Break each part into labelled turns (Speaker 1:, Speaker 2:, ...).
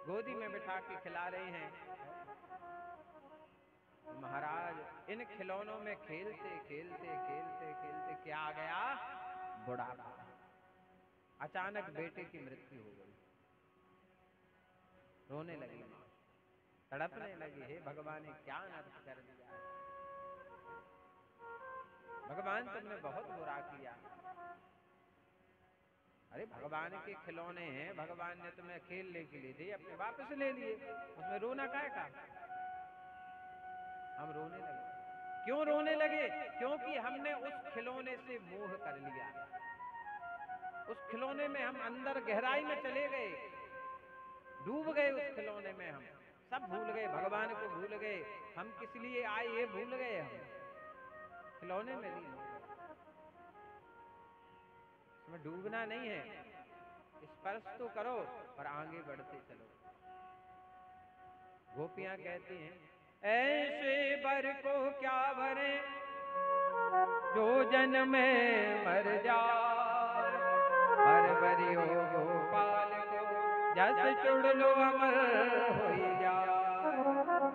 Speaker 1: गोदी में बिठा के खिला रहे हैं। महाराज इन खिलौनों में खेलते खेलते खेलते खेलते क्या आ गया? बुढ़ापा। अचानक बेटे की मृत्यु हो गई। रोने लगी मां, तड़पने लगी, हे भगवान ने क्या अनर्थ कर दिया है, भगवान तुमने बहुत बुरा किया। अरे भगवान के खिलौने हैं, भगवान ने तुम्हें खेलने के लिए दिए, अपने वापस ले लिए, उसमें रोना काहे का? हम रोने लगे। क्यों रोने लगे? क्योंकि हमने उस खिलौने से मोह कर लिया। उस खिलौने में हम अंदर गहराई में चले गए, डूब गए उस खिलौने में। हम सब भूल गए, भगवान को भूल गए, हम किस लिए आए ये भूल गए, हम खिलौने में लीन हो गए। इसमें डूबना नहीं है, स्पर्श तो करो और आगे बढ़ते चलो। गोपियां कहती हैं, ऐसे बर को क्या भरे जो जन्म में मर जाए, बर बरी हो गोपाल को जस चुड़ लो अमर हो जा।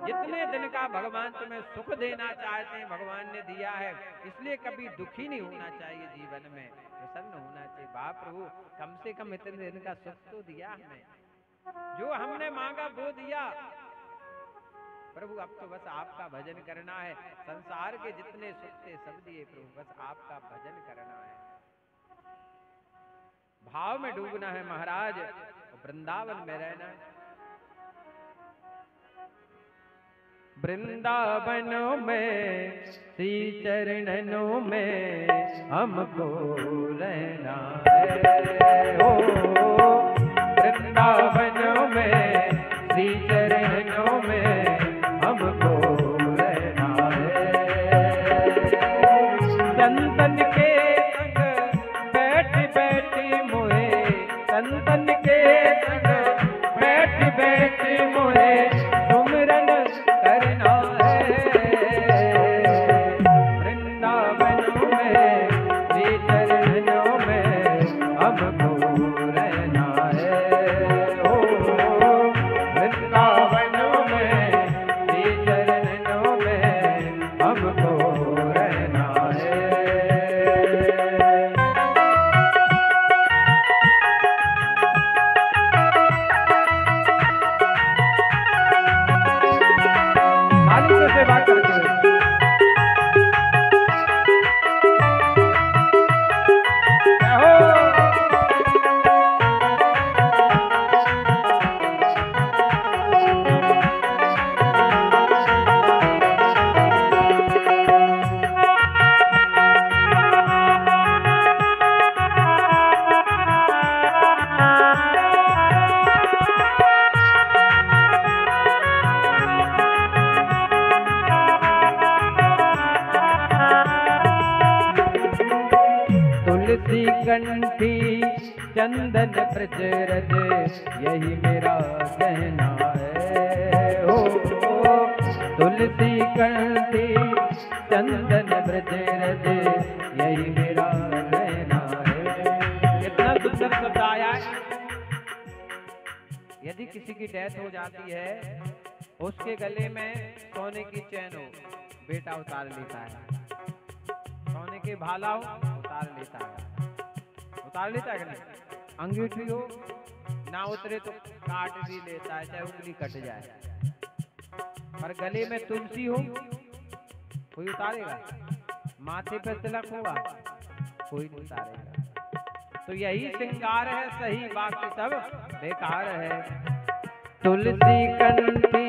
Speaker 1: जितने दिन का भगवान तुम्हें सुख देना चाहते हैं भगवान ने दिया है, इसलिए कभी दुखी नहीं होना चाहिए, जीवन में प्रसन्न होना चाहिए। बाप प्रभु कम से कम इतने दिन का सुख तो दिया हमें, जो हमने मांगा वो दिया। प्रभु अब तो बस आपका भजन करना है, संसार के जितने सुख थे सब दिए प्रभु, बस आपका भजन करना है, भाव में डूबना है महाराज, वृंदावन में रहना है। वृंदावनों में श्री चरणों में हमको रहना है, ओ वृंदावनों में श्री चरणों में हमको रहना है। संतन के संग बैठ बैठ मोहे, संतन के संग बैठ बैठ मोहे सुमिरन करना है। वृंदावनों में श्री चरणों में हमको रहना है, ओ वृंदावनों में श्री चरणों में हमको रहना है। सेवा करते कंठी चंदन प्रचरज यही मेरा कहना है, ओ तुलसी कंठी चंदन प्रचरज यही मेरा कहना है। कितना सुंदर शब्द आया है। यदि किसी की डेथ हो जाती है, उसके गले में सोने की चैन हो, बेटा उतार लेता है, सोने के भाला हो उतार लेता है, उतार लेता है कि नहीं? अंगूठी हो ना उतरे तो काट भी लेता है, चाहे उंगली कट जाए। पर गले में तुलसी हो कोई उतारेगा? माथे पे तिलक होगा कोई नहीं उतारेगा। तो यही श्रृंगार है सही, बाकी सब बेकार है। तुलसी कंठी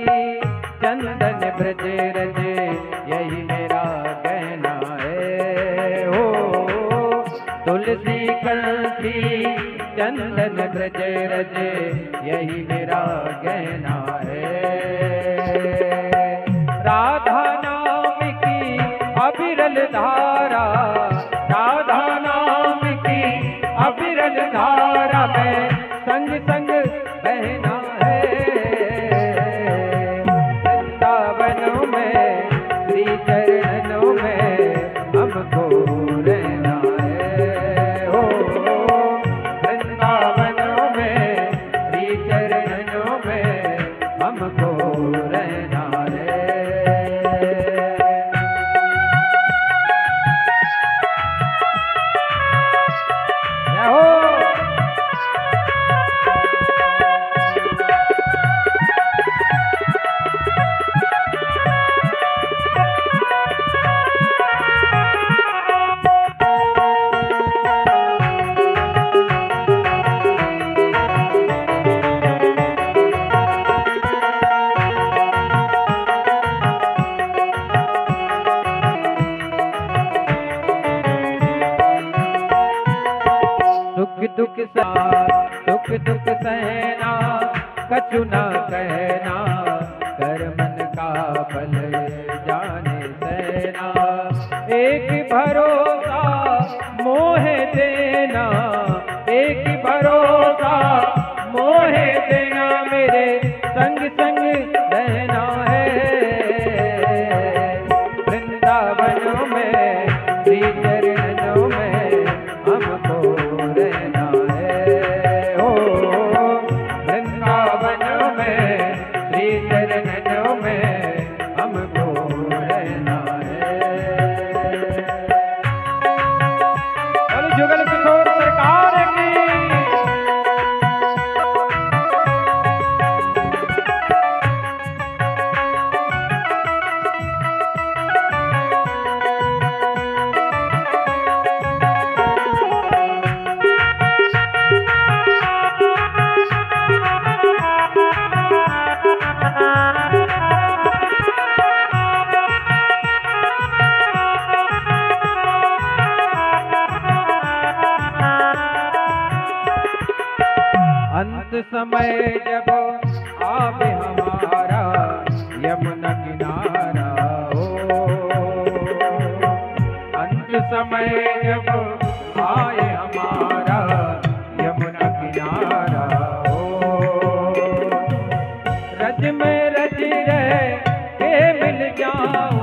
Speaker 1: चंदन ब्रज रज यही मेरा कहना है, ओ तुलसी कंठी चंदन ब्रज रज यही मेरा कहना है। राधा नाम की अविरल धारा, राधा नाम की अविरल धारा में संग संग बहना है। वृंदावनों में श्री चरणों में हमको रहना है, ओ वृंदावनों में श्री चरणों में सहना, कछु न कहना, कर मन का बल जाने सहना। एक भरोसा मोह देना, एक भरोसा मोह देना, मेरे संग संग रहना है। वृंदावन में श्री चरणों में हमको रहना है। ओ वृंदावन में श्री चरणों में हमको रहना है। बोलो जुगल किशोर सरकार की। अंत समय जब आवे हमारा यमुना किनारा हो, अंत समय जब आए हमारा यमुना किनारा हो। रज में रज रह के मिल जाऊं,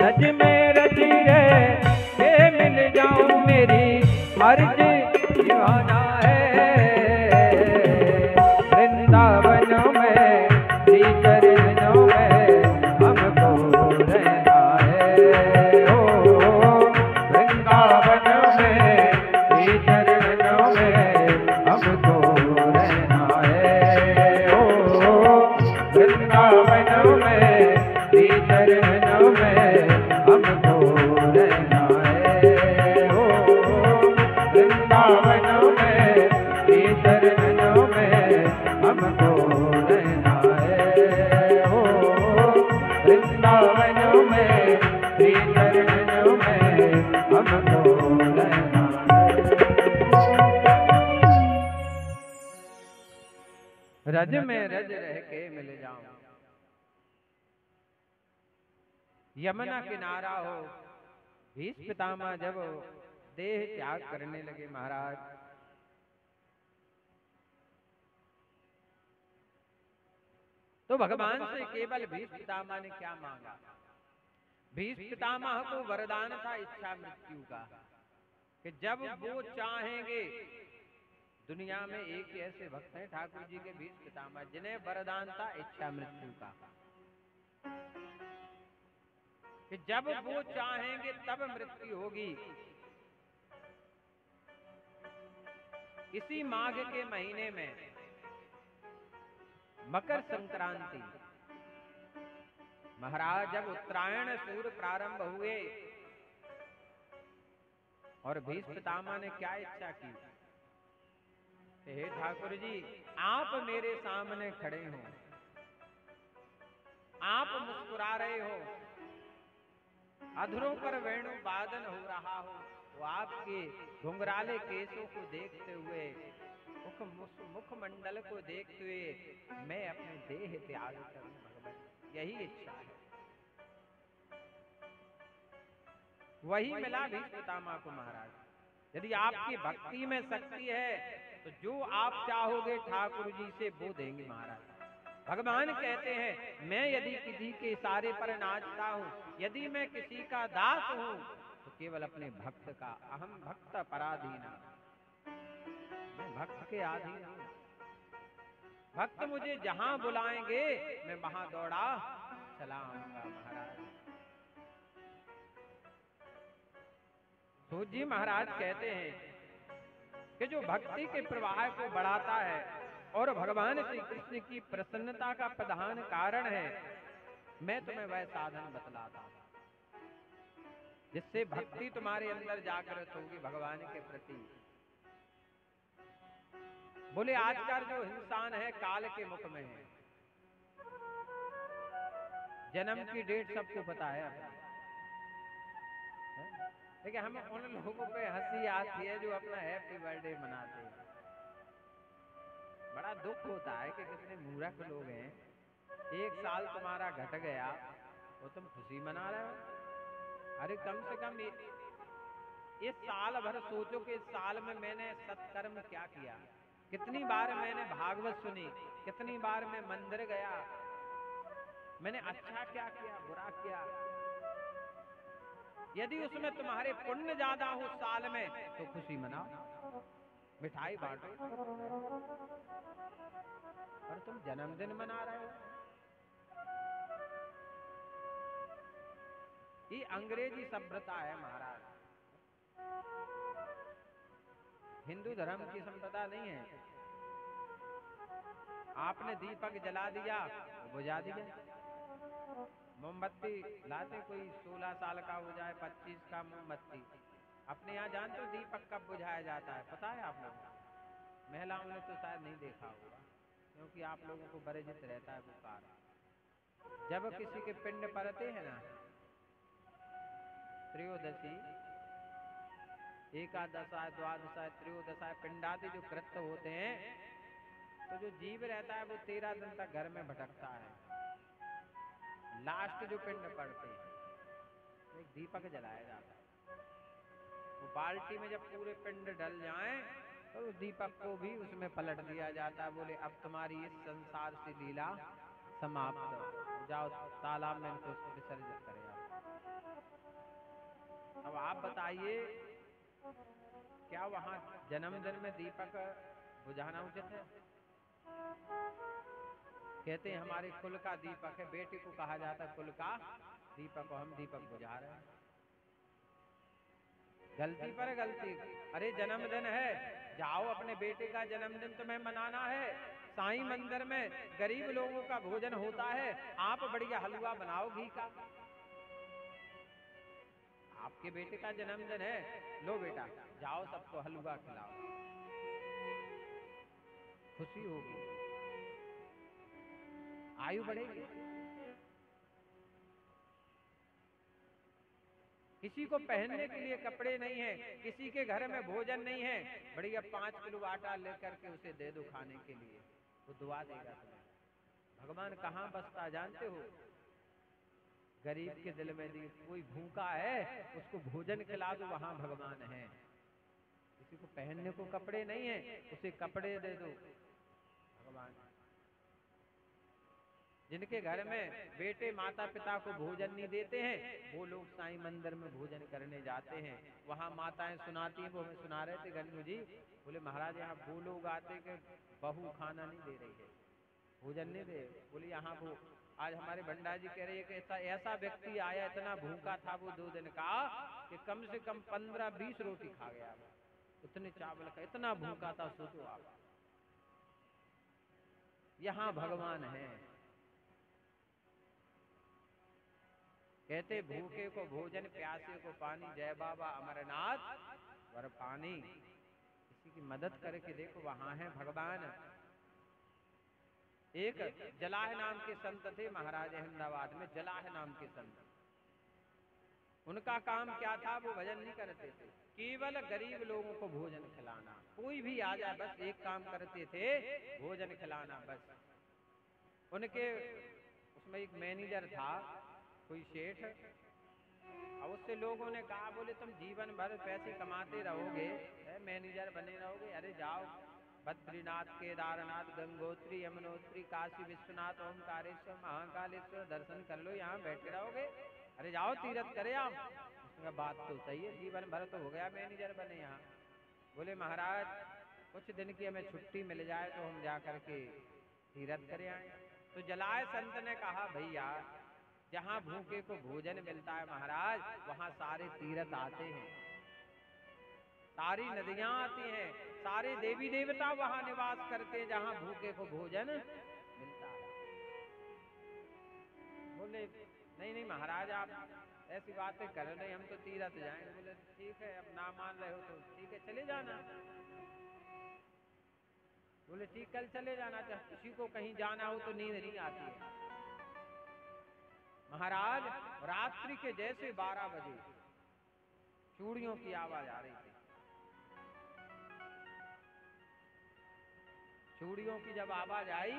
Speaker 1: रज में रज रह के मिल जाऊं, मेरी अर्ज दीवाना है। वृंदावन में श्री चरणों में हमको रहना है। ओ वृंदावन में श्री चरणों में हमको रहना है। ओ वृंदावन में श्री चरणों में हमको रहना है। ओ वृंदावन में श्री चरणों में हमको रहना है। ओ वृंदावन में श्री चरणों में हमको रहना है। रज में रज रह के मिल जाऊं, यमुना किनारा हो। भीष्म पितामह जब देह त्याग करने लगे महाराज, तो भगवान से केवल भीष्म पितामह ने क्या मांगा? भीष्म पितामह को वरदान था इच्छा मृत्यु का, कि जब वो चाहेंगे, दुनिया में एक ऐसे भक्त हैं ठाकुर जी के भीष्म पितामह, जिन्हें वरदान था इच्छा मृत्यु का, कि जब वो चाहेंगे तब मृत्यु होगी। इसी माघ के महीने में मकर संक्रांति, महाराज जब उत्तरायण सूर्य प्रारंभ हुए और भीष्म पितामह ने क्या इच्छा की? हे ठाकुर जी, आप मेरे सामने खड़े हो, आप मुस्कुरा रहे हो, अधरों पर वेणु वादन हो रहा हो, तो आपके घुंघराले केसों को देखते हुए, मुखमंडल को देखते हुए मैं अपने देह त्याग करूं भगवान, यही इच्छा है। वही मिला भीष्म पितामह को महाराज। यदि आपकी भक्ति में शक्ति है तो जो आप चाहोगे ठाकुर जी से वो देंगे महाराज। भगवान कहते हैं मैं यदि किसी के इशारे पर नाचता हूँ, यदि मैं किसी का दास हूँ, तो केवल अपने भक्त का, अहम भक्त पराधीना, मैं भक्त के अधीन हूँ। भक्त मुझे जहां बुलाएंगे मैं वहां दौड़ा चला आऊंगा महाराज। सूत जी महाराज कहते हैं कि जो भक्ति के प्रवाह को बढ़ाता है और भगवान श्री कृष्ण की प्रसन्नता का प्रधान कारण है, मैं तुम्हें वह साधन बतलाता हूं जिससे भक्ति तुम्हारे अंदर जागृत होगी भगवान के प्रति। बोले आजकल जो इंसान है काल के मुख में है, जन्म की डेट सबको पता है, लेकिन हम उन लोगों पे हंसी आती है जो अपना हैप्पी बर्थडे मनाते हैं। बड़ा दुख होता है कि कितने मूर्ख लोग हैं। 1 साल तुम्हारा घट गया तो तुम खुशी मना रहे हो। अरे कम से कम इस साल भर सोचो कि इस साल में मैंने सत्कर्म क्या किया, कितनी बार मैंने भागवत सुनी, कितनी बार मैं मंदिर गया, मैंने अच्छा क्या किया, बुरा किया। यदि उसमें तुम्हारे पुण्य ज्यादा हो साल में तो खुशी मनाओ, मिठाई बांटो। और तुम जन्मदिन मना रहे हो। ये अंग्रेजी सभ्यता है महाराज, हिंदू धर्म की संप्रदा नहीं है। आपने दीपक जला दिया तो बुझा दिया। मोमबत्ती लाते, कोई 16 साल का हो जाए, 25 का मोमबत्ती। अपने यहाँ जानते हो दीपक कब बुझाया जाता है, पता है आप लोगों को? महिलाओं ने तो शायद नहीं देखा होगा, क्योंकि आप लोगों को वर्जित रहता है वो कार्य। जब किसी के पिंड पड़ते हैं ना, त्रयोदशी, एकादशा, द्वादशा, त्रयोदशा, पिंडादि जो कृत्य होते हैं, तो जो जीव रहता है वो 13 दिन तक घर में भटकता है। लास्ट जो पिंड पड़ते हैं तो एक दीपक जलाया जाता है। वो बाल्टी में जब पूरे पिंड डल जाएं तो उस दीपक को भी उसमें पलट दिया जाता है। बोले अब तुम्हारी इस संसार से लीला समाप्त, जाओ तालाब में इनको विसर्जित करें। अब आप बताइए, क्या वहां जन्मदिन में दीपक बुझाना उचित है? कहते हैं हमारे कुल का दीपक है, बेटे को कहा जाता है कुल का दीपक, को हम दीपक बुझा रहे हैं। गलती पर गलती। अरे जन्मदिन है, जाओ अपने बेटे का जन्मदिन तुम्हें मनाना है, साईं मंदिर में गरीब लोगों का भोजन होता है, आप बढ़िया हलवा बनाओ घी का। आपके बेटे का जन्मदिन है, लो बेटा जाओ सबको हलवा खिलाओ, खुशी होगी, आयु बढ़ेगी। किसी को पहनने के लिए कपड़े नहीं है, किसी के घर में भोजन नहीं है, बढ़िया 5 किलो आटा लेकर के उसे दे दो खाने के लिए, वो दुआ देगा तुम्हें। भगवान कहाँ बसता जानते हो? गरीब के दिल में दी। कोई भूखा है उसको भोजन खिला दो, वहां भगवान है। किसी को पहनने को कपड़े नहीं है, उसे कपड़े दे दो, भगवान। जिनके घर में बेटे माता पिता को भोजन नहीं देते हैं, वो लोग साईं मंदिर में भोजन करने जाते हैं। वहां माताएं सुनाती हैं, वो हमें सुना रहे थे गंजू जी, बोले महाराज यहाँ वो लोग आते कि बहू खाना नहीं दे रही है, भोजन नहीं दे। बोले यहाँ वो आज हमारे भंडार जी कह रहे हैं कि ऐसा व्यक्ति आया, इतना भूखा था वो 2 दिन का कि कम से कम 15-20 रोटी खा गया, उतने चावल का, इतना भूखा था। सोचो आप, यहाँ भगवान है। कहते भूखे को भोजन, प्यासे को पानी, जय बाबा अमरनाथ वर पानी। किसी की मदद करके देखो, वहां है भगवान। एक जलाह नाम के संत थे महाराज अहमदाबाद में, जलाह नाम के संत। उनका काम क्या था? वो भजन नहीं करते थे, केवल गरीब लोगों को भोजन खिलाना। कोई भी आ जाए बस एक काम करते थे, भोजन खिलाना बस। उनके उसमें एक मैनेजर था, कोई सेठ। अब उससे लोगों ने कहा, बोले तुम जीवन भर पैसे कमाते रहोगे, मैनेजर बने रहोगे? अरे जाओ बद्रीनाथ, केदारनाथ, गंगोत्री, यमुनोत्री, काशी विश्वनाथ, ओमकारेश्वर, महाकालेश्वर दर्शन कर लो, यहाँ बैठे रहोगे? अरे जाओ तीर्थ करे आओ। उसने कहा बात तो सही है, जीवन भर तो हो गया मैनेजर बने यहाँ। बोले महाराज कुछ दिन की हमें छुट्टी मिल जाए तो हम जा करके तीर्थ करे आए। तो जलाए संत ने कहा, भैया जहाँ भूखे को भोजन मिलता है महाराज, वहां सारे तीर्थ आते हैं, सारी नदियां आती हैं, सारे देवी देवता वहां निवास करते हैं जहां भूखे को भोजन मिलता है। बोले नहीं नहीं महाराज आप ऐसी बातें कर रहे, हम तो तीर्थ जाएंगे। बोले ठीक है, अब ना मान रहे हो तो ठीक है, चले जाना। बोले ठीक, कल चले जाना। चाहे किसी को कहीं जाना हो तो नींद नहीं आती है महाराज। रात्रि के जैसे 12 बजे चूड़ियों की आवाज आ रही थी, चूड़ियों की जब आवाज आई,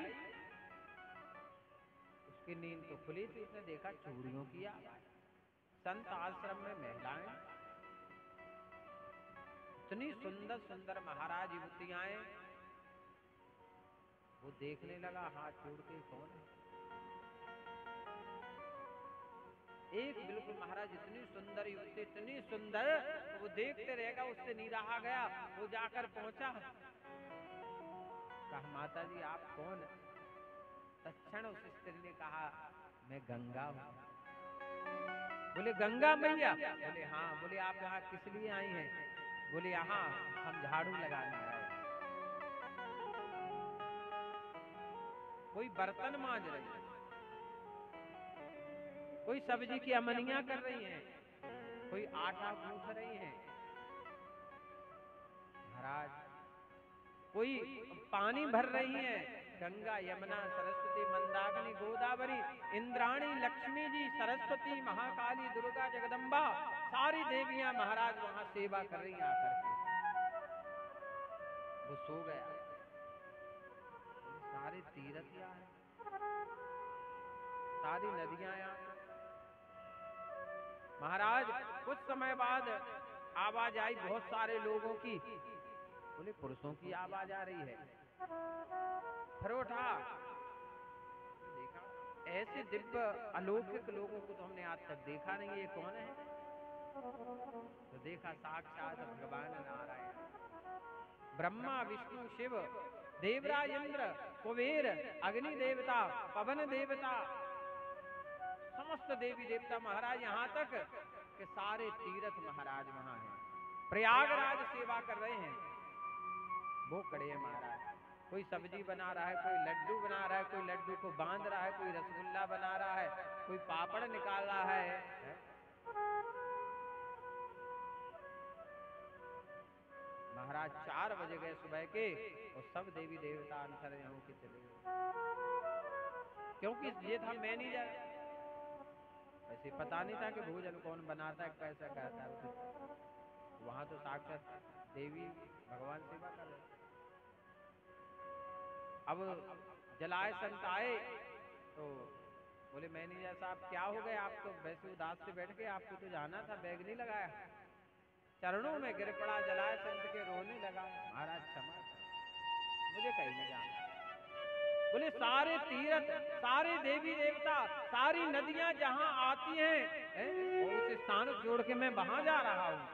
Speaker 1: उसकी नींद तो खुली थी, उसने देखा चूड़ियों की आवाज। संत आश्रम में महिलाएं, इतनी सुंदर सुंदर महाराज युवतियां, वो देखने लगा हाथ जोड़ के कौन है। एक बिल्कुल महाराज इतनी सुंदर युवती, इतनी सुंदर, तो वो देखते रहेगा, उससे नहीं रहा गया। वो जाकर पहुंचा, कहा माता जी आप कौन? तत्क्षण उस स्त्री ने कहा मैं गंगा हूं। बोले गंगा मैया? बोले हाँ। बोले आप यहाँ किस लिए आई हैं? बोले यहाँ हम झाड़ू लगाने आए। कोई बर्तन मांज रही है, कोई सब्जी की अमनियां कर रही हैं, कोई आटा गूंथ रही हैं महाराज, कोई पानी भर रही है। गंगा यमुना सरस्वती मंदाकिनी गोदावरी इंद्राणी लक्ष्मी जी सरस्वती महाकाली दुर्गा जगदम्बा सारी देवियां महाराज वहां सेवा कर रही हैं आकर के। वो सो गया। सारे तीर्थ यहाँ हैं, सारी नदियां यहाँ। महाराज कुछ समय बाद आवाज आई बहुत सारे लोगों की। बोले पुरुषों की आवाज आ रही है। फिर उठा, देखा ऐसे दिव्य अलौकिक लोगों को तो हमने आज तक देखा नहीं, ये कौन है? तो देखा साक्षात भगवान नारायण, ब्रह्मा विष्णु शिव देवराज इंद्र कुबेर अग्नि देवता पवन देवता समस्त देवी देवता महाराज, यहाँ तक कि सारे तीर्थ महाराज वहां हैं। प्रयागराज सेवा कर रहे हैं, वो खड़े हैं महाराज। कोई सब्जी बना रहा है, कोई लड्डू बना रहा है, कोई लड्डू को बांध रहा है, कोई रसगुल्ला बना रहा है, कोई पापड़ निकाल रहा है। महाराज 4 बज गए सुबह के और सब देवी देवता अंतर्यामी के चले गए, क्योंकि ये था मैनेजर। ऐसे पता नहीं था कि भोजन कौन बनाता है, कैसा करता है। वहां तो साक्षात देवी भगवान सेवा कर रहे। अब जलाए संत आए तो बोले मैनेजर साहब क्या हो गए, आप तो वैसे उदास से बैठ गए, आपको तो जाना था, बैग नहीं लगाया। चरणों में गिर पड़ा, जलाए संत के रोने लगा। महाराज क्षमा, मुझे कहीं नहीं जाना। बोले सारे तीर्थ सारे देवी देवता सारी नदियां जहां आती हैं उस स्थान छोड़ के मैं वहां जा रहा हूं।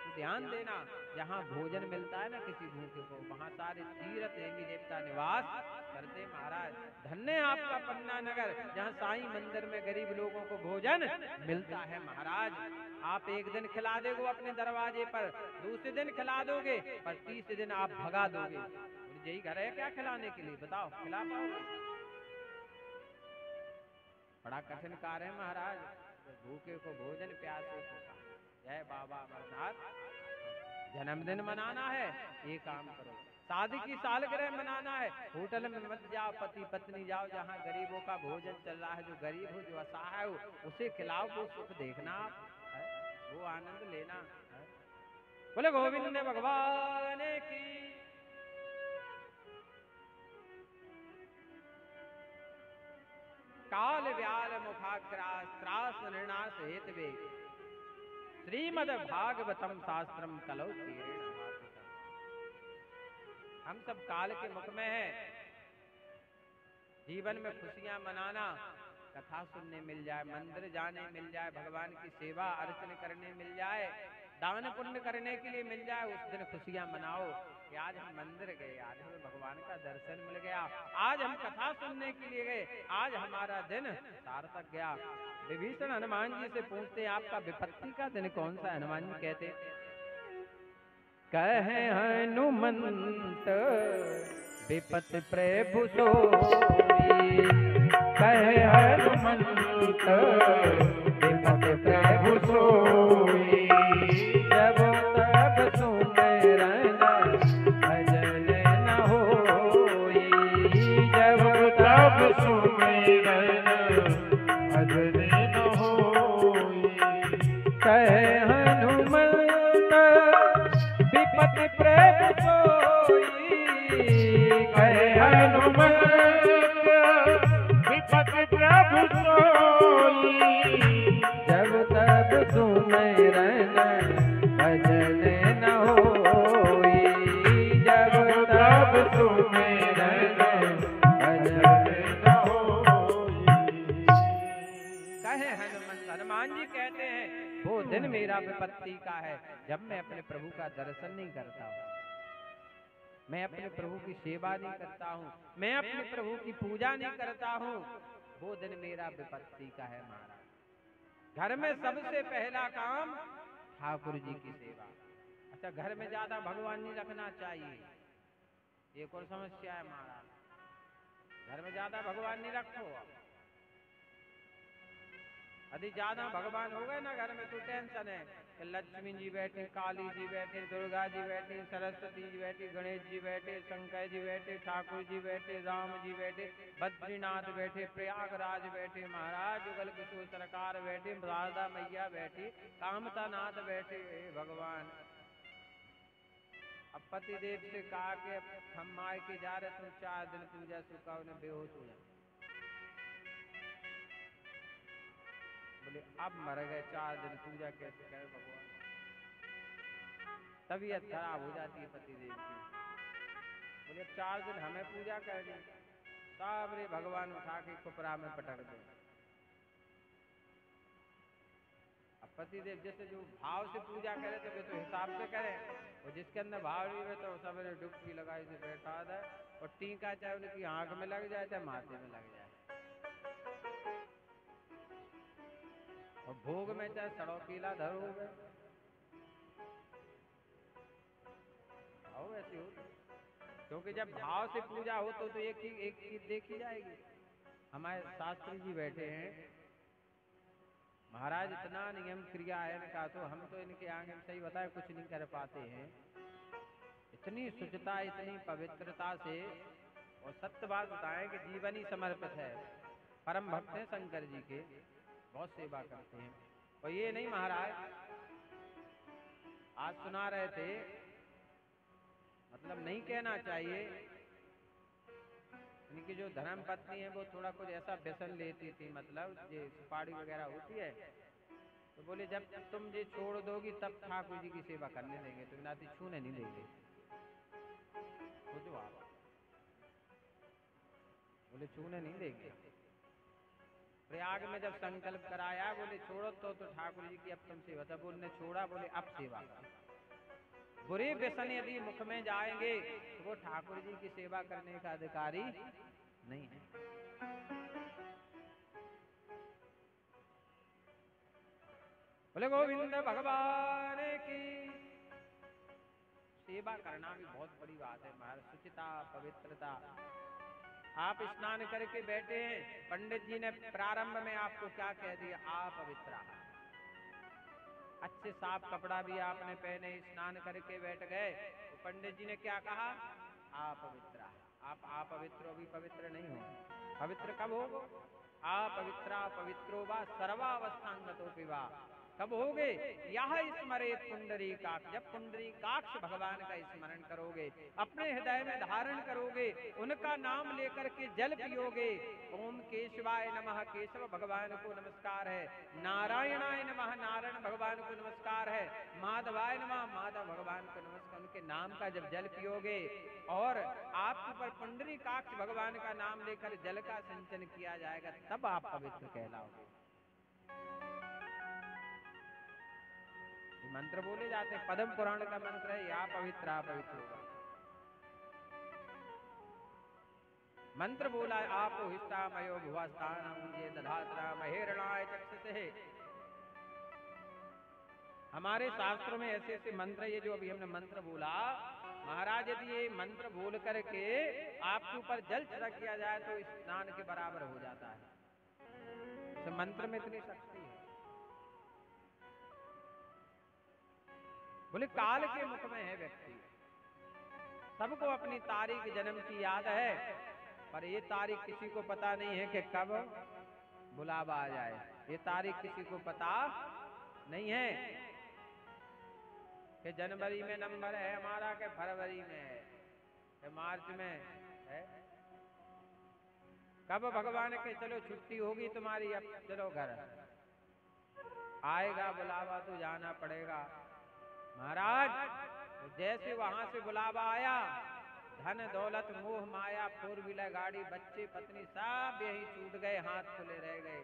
Speaker 1: तो ध्यान देना, जहां भोजन मिलता है ना किसी भूखे को, वहां सारे तीर्थ देवी देवता निवास करते। महाराज धन्य आपका पन्ना नगर, जहां साईं मंदिर में गरीब लोगों को भोजन मिलता है। महाराज आप एक दिन खिला दोगे अपने दरवाजे पर, दूसरे दिन खिला दोगे, पर तीसरे दिन आप भगा दोगे। यही घर है क्या खिलाने के लिए? बताओ खिला पाओगे? बड़ा कठिन कार्य है महाराज, भूखे को भोजन प्यासे को। जय बाबा अमरनाथ। जन्मदिन मनाना है, ये काम करो। शादी की सालगिरह मनाना है, होटल में मत जाओ, पति पत्नी जाओ जहाँ गरीबों का भोजन चल रहा है, जो गरीब हो जो असहाय हो उसे खिलाओ, वो सुख देखना आप, वो आनंद लेना। बोले गोविंद भगवान की। काल व्याल मुखाग्रास त्रास निर्णास हेतवे श्रीमद् भागवतम शास्त्रम कलौ तीरेण भाषितम्। हम सब काल के मुख में हैं। जीवन में खुशियां मनाना, कथा सुनने मिल जाए, मंदिर जाने मिल जाए, भगवान की सेवा अर्चना करने मिल जाए, दान पुण्य करने के लिए मिल जाए, उस दिन खुशियां मनाओ कि आज हम मंदिर गए, आज हमें भगवान का दर्शन मिल गया, आज हम कथा सुनने के लिए गए, आज हमारा दिन सार्थक गया। विभीषण हनुमान जी से पूछते हैं आपका विपत्ति का दिन कौन सा? हनुमान जी कहते कहे हनुमंत विपत प्रभु सोई, कहे हनुमंत विपत प्रभु सोई, जब तब सुमिरन भजन न होई, जब तब सुमिरन भजन न होई, कहे हनुमंत विपत प्रभु सोई, कहे
Speaker 2: विपत प्रभु सोई,
Speaker 1: जब तब सुमिरन भजन न होई, जब तब सुमिरन भजन न होई। कहे हनुमान जी कहते हैं वो दिन मेरा विपत्ति का है जब मैं अपने प्रभु का दर्शन नहीं करता हूँ, मैं अपने प्रभु की सेवा नहीं करता हूँ, मैं अपने प्रभु की पूजा नहीं करता हूँ, वो दिन मेरा विपत्ति का है महाराज। घर में सबसे पहला काम ठाकुर जी की सेवा। अच्छा, घर में ज्यादा भगवान नहीं रखना चाहिए, एक और समस्या है महाराज। घर में ज्यादा भगवान नहीं रखो, यदि ज्यादा भगवान हो गए ना घर में तो टेंशन है कि लक्ष्मी जी बैठी, काली जी बैठी, दुर्गा जी बैठी, सरस्वती जी बैठी, गणेश जी बैठे, शंकर जी बैठे, ठाकुर जी बैठे, राम जी बैठे, बद्रीनाथ बैठे, प्रयागराज बैठे, महाराज जुगल किशोर सरकार बैठे, राधा मैया बैठी, कामता नाथ बैठे। हे भगवान, अब पति देव से कहा कि हम माय के जा रहे तुम 4 दिन पूजा सुखा, उन्हें बेहोश हो जाए। बोले अब मर गए, 4 दिन पूजा कैसे करे भगवान। तबीयत खराब हो जाती है पति देव की। बोले 4 दिन हमें पूजा करनी, साबरे भगवान उठा के कुपरा में पटक दो। अब पति देव जैसे जो भाव से पूजा करे तो वे तो हिसाब से करे, और जिसके अंदर भाव नहीं है तो सवेरे डुबकी लगाई से बैठा दे, और टीका चाहे उनकी आंख में लग जाए चाहे माथे में लग जाए, और भोग में चाहे सड़ोकीला धरो गए ऐसी हो। क्योंकि जब भाव से पूजा हो तो एक चीज देखी जाएगी। हमारे शास्त्री जी बैठे हैं महाराज, इतना नियम क्रिया है इनका, तो हम तो इनके आगे सही बताए कुछ नहीं कर पाते हैं। इतनी शुचिता, इतनी पवित्रता से, और सत्य बात बताएं कि जीवन ही समर्पित है। परम भक्त हैं शंकर जी के, बहुत सेवा करते हैं। और ये नहीं महाराज, आज सुना रहे थे, मतलब नहीं कहना चाहिए, इनकी जो धर्म पत्नी है वो थोड़ा कुछ ऐसा व्यसन लेती थी, मतलब ये सुपारी वगैरह होती है, तो बोले जब तुम ये छोड़ दोगी तब ठाकुर जी की सेवा करने देंगे, तो नाती छूने नहीं देंगे। तो आप बोले छूने नहीं देंगे। प्रयाग में जब संकल्प कराया, बोले छोड़ो तो ठाकुर जी की अब तुम सेवा, तब उन्होंने छोड़ा, बोले अब सेवा करो। बुरे व्यसन यदि मुख में जाएंगे तो वो ठाकुर जी की सेवा करने का अधिकारी नहीं है। बोले गोविंद भगवान की सेवा करना भी बहुत बड़ी बात है महाराज। शुचिता, पवित्रता। आप स्नान करके बैठे हैं, पंडित जी ने प्रारंभ में आपको क्या कह दिया? आप पवित्र। अच्छे साफ कपड़ा भी आपने पहने, स्नान करके बैठ गए, तो पंडित जी ने क्या कहा? आप पवित्र। आप पवित्र भी पवित्र नहीं हो। पवित्र कब हो? आप पवित्रो वा सर्वावस्थांगतो पिवा। कब होगे? यह स्मरे पुंडरीकाक्ष, जब पुंडरीकाक्ष भगवान का स्मरण करोगे, अपने हृदय में धारण करोगे, उनका नाम लेकर के जल पियोगे। ओम केशवाय नमः, केशव भगवान को नमस्कार है। नारायणाय नमः, नारायण भगवान को नमस्कार है। माधवाय नमः, माधव भगवान को नमस्कार। उनके नाम का जब जल पियोगे और आपके ऊपर पुंडरीकाक्ष भगवान का नाम लेकर जल का सिंचन किया जाएगा, तब आप पवित्र कहलाओगे। मंत्र बोले जाते हैं, पद्म पुराण का मंत्र है, या पवित्र पवित्र होगा। मंत्र बोला है, आप हिष्टा मयो भुवास्थानम ये दधात्रा महेरणाय चक्षुषे। हमारे शास्त्रों में ऐसे ऐसे मंत्र, ये जो अभी हमने मंत्र बोला महाराज, यदि ये मंत्र बोल करके आपके ऊपर जल छिड़क किया जाए तो स्नान के बराबर हो जाता है। तो मंत्र में इतनी शक्ति है। बोले काल के मुख में है व्यक्ति, सबको अपनी तारीख जन्म की याद है, पर ये तारीख किसी को पता नहीं है कि कब बुलावा आ जाए। ये तारीख किसी को पता नहीं है कि जनवरी में नंबर है हमारा, के फरवरी में है, कि मार्च में है। कब भगवान के चलो छुट्टी होगी तुम्हारी, अब चलो घर। आएगा बुलावा तो जाना पड़ेगा। महाराज तो जैसे वहां से बुलावा आया, धन दौलत मोह माया, 4 व्हीलर गाड़ी, बच्चे पत्नी सब यही छूट गए, हाथ खुले रह गए।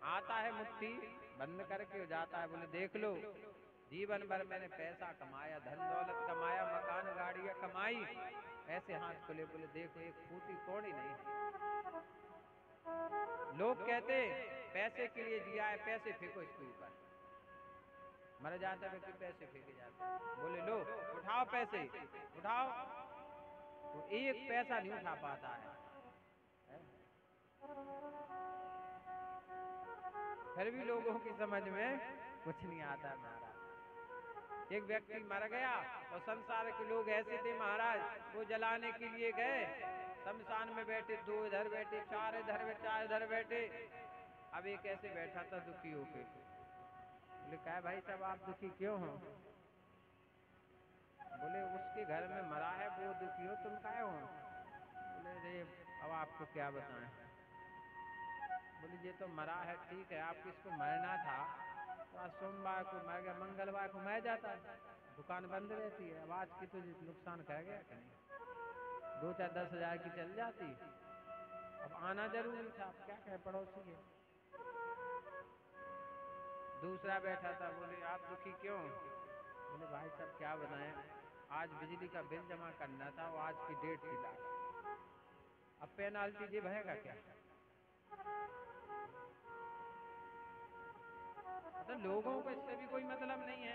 Speaker 1: आता है मुट्ठी बंद करके हो जाता है, बोले देख लो जीवन भर मैंने पैसा कमाया, धन दौलत कमाया, मकान गाड़ियां कमाई, ऐसे हाथ खुले, बोले देखो एक फूटी कौड़ी नहीं है। लोग कहते पैसे के लिए जिया है, पैसे फेंको इसके ऊपर, मर जाता व्यक्ति पैसे फेंके जाते हैं। बोले लो उठाओ पैसे उठाओ, तो एक पैसा नहीं उठा पाता है। फिर भी लोगों की समझ में कुछ नहीं आता महाराज। एक व्यक्ति मर गया और संसार के लोग ऐसे थे महाराज, वो जलाने के लिए गए, शमशान में बैठे, 2 इधर बैठे, 4 इधर बैठे। अब एक ऐसे बैठा था दुखी होके, बोले क्या भाई साहब आप दुखी क्यों हो? बोले उसके घर में मरा है वो दुखी हो, तुम क्या हो? बोले रे अब आपको क्या बताएं। बोले ये तो मरा है ठीक है, आप किसको मरना था तो आज सोमवार को मर गया, मंगलवार को मर जाता, दुकान बंद रहती है। अब आज की तो नुकसान कर गया कहीं, 2-4-10 हजार की चल जाती, अब आना जरूरी था, अब क्या कहे पड़ोसी है। दूसरा बैठा था, बोले आप दुखी क्यों? बोले भाई साहब क्या बताएं, आज बिजली का बिल जमा करना था, वो आज की डेट थी लास्ट, अब पेनाल्टी ये भरेगा क्या? तो लोगों को इससे भी कोई मतलब नहीं है।